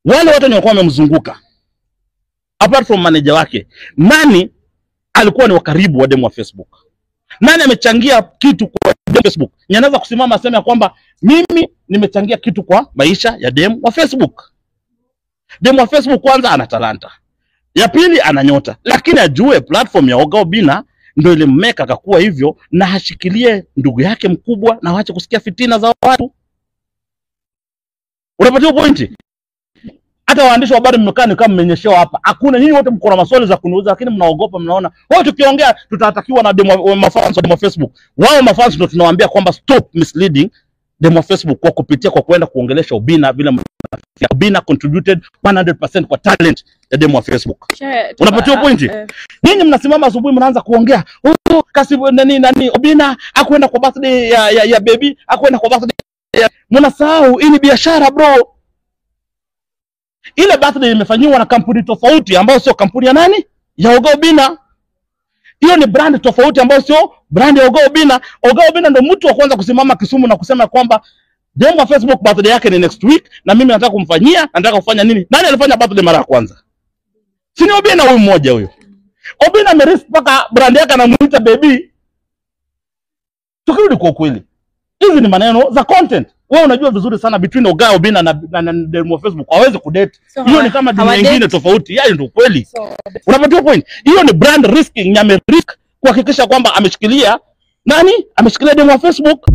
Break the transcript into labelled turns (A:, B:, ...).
A: Wale watu walikuwa wamemzunguka apart from manager wake, nani alikuwa ni wakaribu wa demu wa Facebook? Nani amechangia kitu kwa demu wa Facebook? Anaweza kusimama aseme ya kwamba mimi nimechangia kitu kwa maisha ya demu wa Facebook. Demu wa Facebook kwanza ana talanta, ya pili ana nyota, lakini ajue platform ya Oga Obinna ndio ile mmeka akakuwa hivyo, na hashikilie ndugu yake mkubwa na waache kusikia fitina za watu. Unapata pointi? Hata waandishi wa habari mmekaa ni kama mmenyeshewa hapa. Hakuna, nyinyi wote mko na maswali za kuniuliza, lakini mnaogopa, mnaona wao tukiongea tutatakiwa na demo mafans wa demo Facebook. Wao mafans ndio tunawaambia kwamba stop misleading demo Facebook kwa kupitia kwa kwenda kuongelesha Obinna vile Obinna contributed 100% kwa talent ya demo wa Facebook. Unapata pointi? Nyinyi mnasimama asubuhi mnaanza kuongea, "Oh, kasi nani Obinna akwenda kwa birthday ya baby, akwenda kwa birthday." Mnasahau hii ni biashara bro. Ile birthday imefanywa na kampuni tofauti ambayo sio kampuni ya nani? Ya Oga Obinna. Hiyo ni brand tofauti ambayo sio brand ya Oga Obinna. Oga Obinna ndio mtu wa kwanza kusimama Kisumu na kusema kwamba demo wa Facebook birthday yake ni next week na mimi nataka kumfanyia, nataka kufanya nini? Nani alifanya birthday mara ya kwanza? Si ni Obinna huyu mmoja huyo. Obinna amerisk mpaka brand yake anamuita baby. Tukirudi kwa kweli, hizi ni maneno za content. Wewe unajua vizuri sana between Oga Obinna na demo wa Facebook hawezi kudate. Hiyo ni kama dunia nyingine tofauti. Yaani ndio kweli. Unapata point? Hiyo ni brand risking, nyame risk kuhakikisha kwamba ameshikilia nani? Ameshikilia demo wa Facebook.